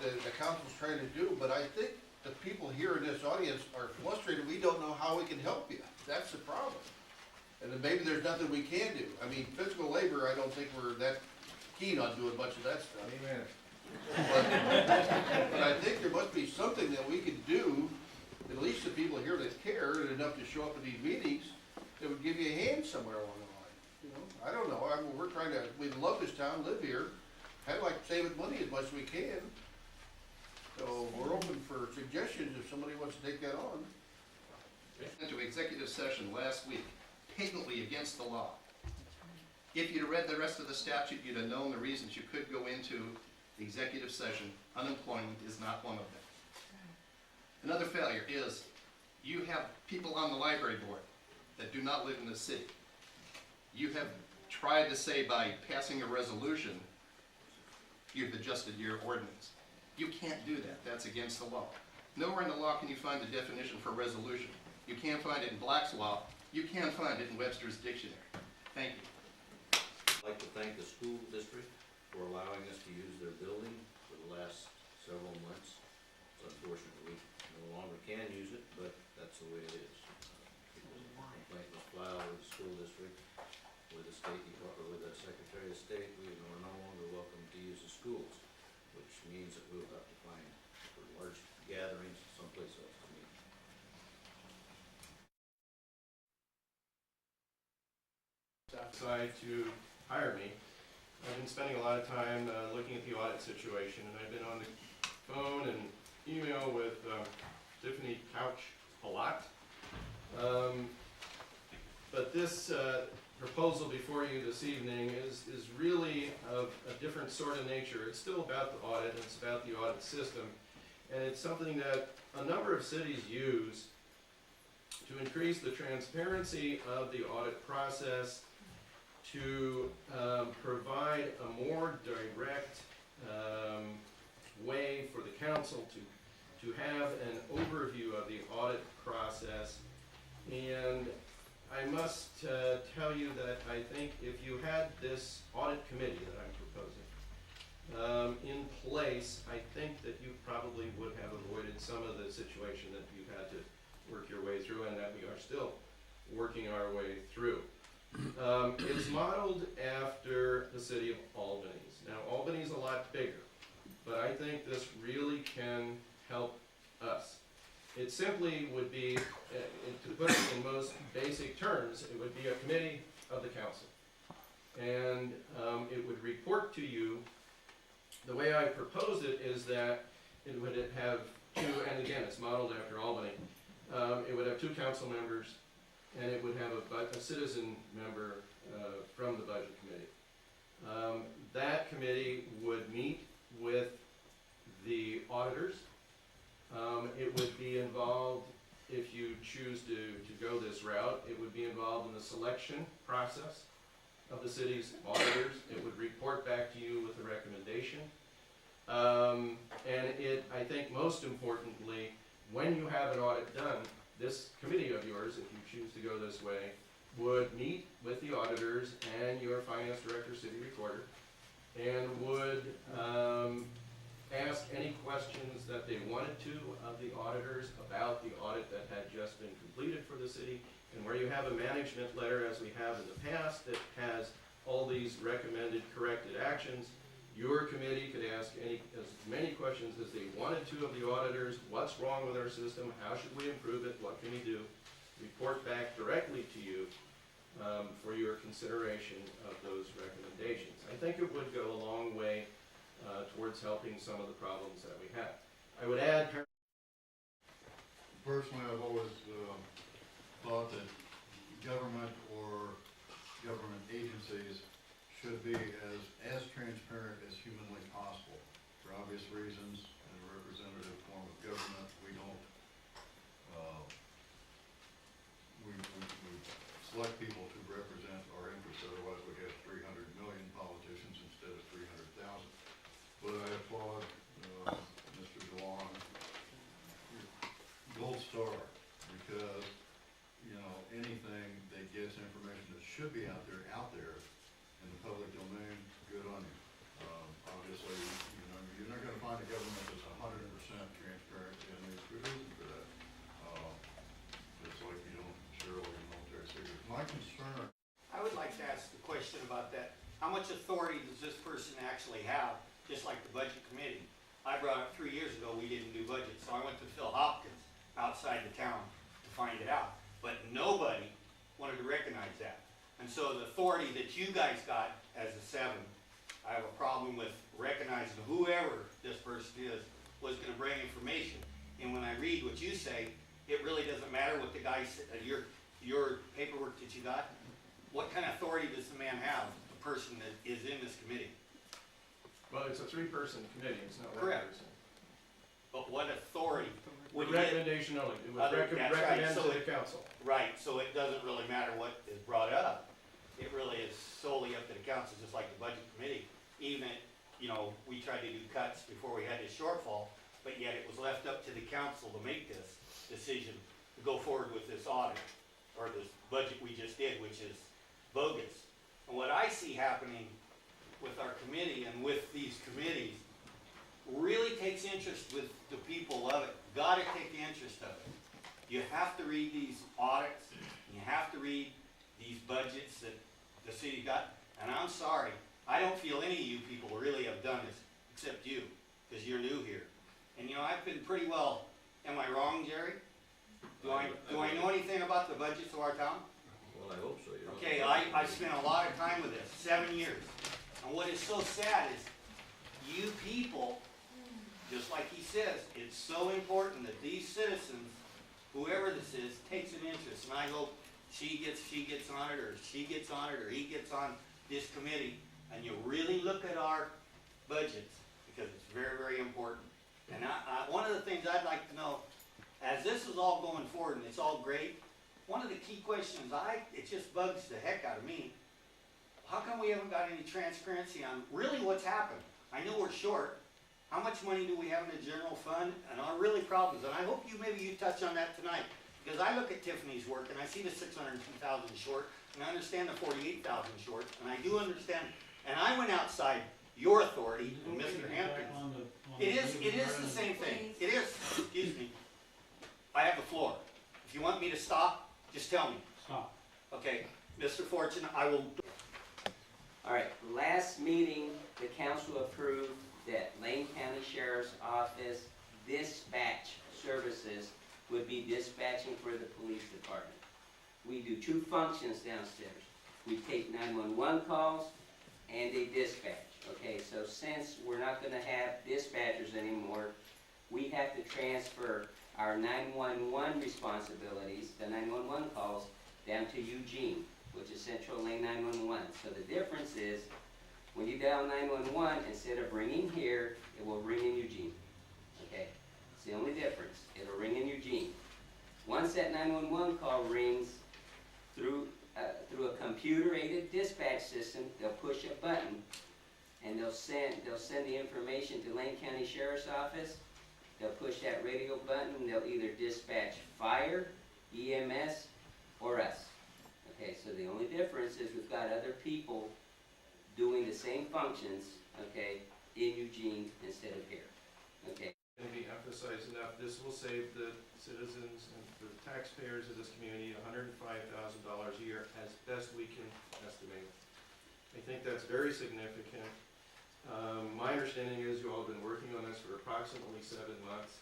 what the council's trying to do, but I think the people here in this audience are frustrated. We don't know how we can help you. That's the problem. And then maybe there's nothing we can do. I mean, physical labor, I don't think we're that keen on doing much of that stuff. Amen. But I think there must be something that we can do, at least the people here that care and enough to show up at these meetings, that would give you a hand somewhere along the line. You know, I don't know. I mean, we're trying to, we love this town, live here. I'd like to save it money as much as we can. So we're open for suggestions if somebody wants to take that on. Into executive session last week, patently against the law. If you'd have read the rest of the statute, you'd have known the reasons you could go into executive session. Unemployment is not one of them. Another failure is you have people on the library board that do not live in the city. You have tried to say by passing a resolution, you've adjusted your ordinance. You can't do that. That's against the law. Nowhere in the law can you find the definition for resolution. You can't find it in Black's Law. You can find it in Webster's Dictionary. Thank you. I'd like to thank the school district for allowing us to use their building for the last several months. It's unfortunate we no longer can use it, but that's the way it is. People's complaint was filed with the school district, with the State Department, with the Secretary of State. We are no longer welcome to use the schools, which means that we'll have to find for large gatherings someplace else to meet. Decide to hire me. I've been spending a lot of time looking at the audit situation, and I've been on the phone and email with Tiffany Couch a lot. But this proposal before you this evening is really of a different sort of nature. It's still about the audit, it's about the audit system, and it's something that a number of cities use to increase the transparency of the audit process, to provide a more direct way for the council to have an overview of the audit process. And I must tell you that I think if you had this audit committee that I'm proposing in place, I think that you probably would have avoided some of the situation that you've had to work your way through and that we are still working our way through. It's modeled after the city of Albany's. Now, Albany's a lot bigger, but I think this really can help us. It simply would be, to put it in most basic terms, it would be a committee of the council. And it would report to you. The way I propose it is that it would have two, and again, it's modeled after Albany. It would have two council members, and it would have a citizen member from the budget committee. That committee would meet with the auditors. It would be involved, if you choose to go this route, it would be involved in the selection process of the city's auditors. It would report back to you with a recommendation. And it, I think most importantly, when you have an audit done, this committee of yours, if you choose to go this way, would meet with the auditors and your finance director, city recorder, and would ask any questions that they wanted to of the auditors about the audit that had just been completed for the city. And where you have a management letter, as we have in the past, that has all these recommended corrected actions, your committee could ask as many questions as they wanted to of the auditors. What's wrong with our system? How should we improve it? What can we do? Report back directly to you for your consideration of those recommendations. I think it would go a long way towards helping some of the problems that we have. I would add, personally, I've always thought that government or government agencies should be as transparent as humanly possible. For obvious reasons, in a representative form of government, we don't, we select people to represent our interests, otherwise we have 300 million politicians instead of 300,000. But I applaud Mr. DeLong, gold star, because, you know, anything that gets information that should be out there in the public domain, good on you. Obviously, you know, you're not going to find a government that's my concern, I would like to ask the question about that. How much authority does this person actually have, just like the budget committee? I brought up 3 years ago, we didn't do budget, so I went to Phil Hopkins outside the town to find it out. But nobody wanted to recognize that. And so the authority that you guys got as a 7, I have a problem with recognizing whoever this person is was gonna bring information. And when I read what you say, it really doesn't matter what the guy said, your paperwork that you got. What kind of authority does the man have, the person that is in this committee? Well, it's a 3-person committee, it's not one Correct. person. But what authority would he? Recommendation only, it was That's right, recommended so to the it- council. Right, so it doesn't really matter what is brought up. It really is solely up to the council, just like the budget committee. Even, you know, we tried to do cuts before we had this shortfall, but yet it was left up to the council to make this decision to go forward with this audit, or this budget we just did, which is bogus. And what I see happening with our committee and with these committees really takes interest with the people of it. Gotta take the interest of it. You have to read these audits, and you have to read these budgets that the city got, and I'm sorry, I don't feel any of you people really have done this, except you, because you're new here. And you know, I've been pretty well, am I wrong, Jerry? Do I know anything about the budgets of our town? Well, I hope so. You don't- Okay, I spent a lot of time with this, 7 years. And what is so sad is you people, just like he says, it's so important that these citizens, whoever this is, takes an interest. And I hope she gets on it, or she gets on it, or he gets on this committee, and you really look at our budgets, because it's very, very important. And one of the things I'd like to know, as this is all going forward and it's all great, one of the key questions it just bugs the heck out of me. How come we haven't got any transparency on really what's happened? I know we're short. How much money do we have in the general fund and our really problems? And I hope maybe you touch on that tonight. Because I look at Tiffany's work and I see the 602,000 short, and I understand the 48,000 short, and I do understand, and I went outside your authority and Mr. Hampton's. It is the same thing. It is, excuse me. I have the floor. If you want me to stop, just tell me. Stop. Okay, Mr. Fortune, I will. All right, last meeting, the council approved that Lane County Sheriff's Office dispatch services would be dispatching for the police department. We do 2 functions downstairs. We take 911 calls and a dispatch. Okay, so since we're not gonna have dispatchers anymore, we have to transfer our 911 responsibilities, the 911 calls, down to Eugene, which is Central Lane 911. So the difference is, when you dial 911, instead of ringing here, it will ring in Eugene. Okay, it's the only difference. It'll ring in Eugene. Once that 911 call rings through a computer-aided dispatch system, they'll push a button, and they'll send the information to Lane County Sheriff's Office. They'll push that radio button, and they'll either dispatch fire, EMS, or us. Okay, so the only difference is we've got other people doing the same functions, okay, in Eugene instead of here. Okay. Can be emphasized enough, this will save the citizens and the taxpayers of this community $105,000 a year as best we can estimate. I think that's very significant. My understanding is you all have been working on this for approximately 7 months.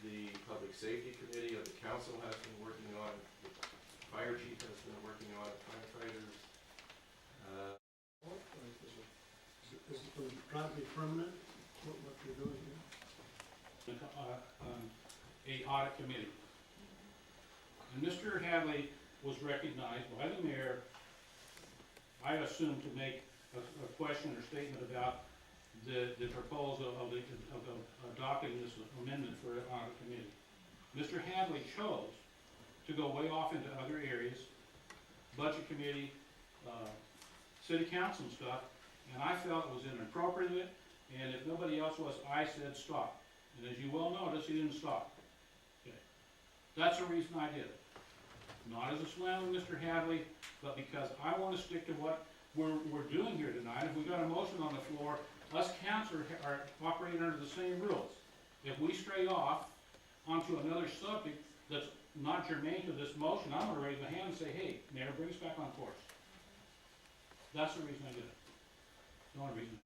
The Public Safety Committee of the council has been working on it. The fire chief has been working on it, firefighters. Is it trying to be permanent, what you're doing here? A audit committee. And Mr. Hadley was recognized by the mayor, I assume, to make a question or statement about the proposal of adopting this amendment for an audit committee. Mr. Hadley chose to go way off into other areas, budget committee, city council and stuff, and I felt it was inappropriate, and if nobody else was, I said stop. And as you well notice, he didn't stop. Okay. That's the reason I did it. Not as a slam on Mr. Hadley, but because I want to stick to what we're doing here tonight. If we got a motion on the floor, us council are operating under the same rules. If we stray off onto another subject, that's not germane to this motion, I'm gonna raise my hand and say, hey, Mayor, bring us back on course. That's the reason I did it. The only reason.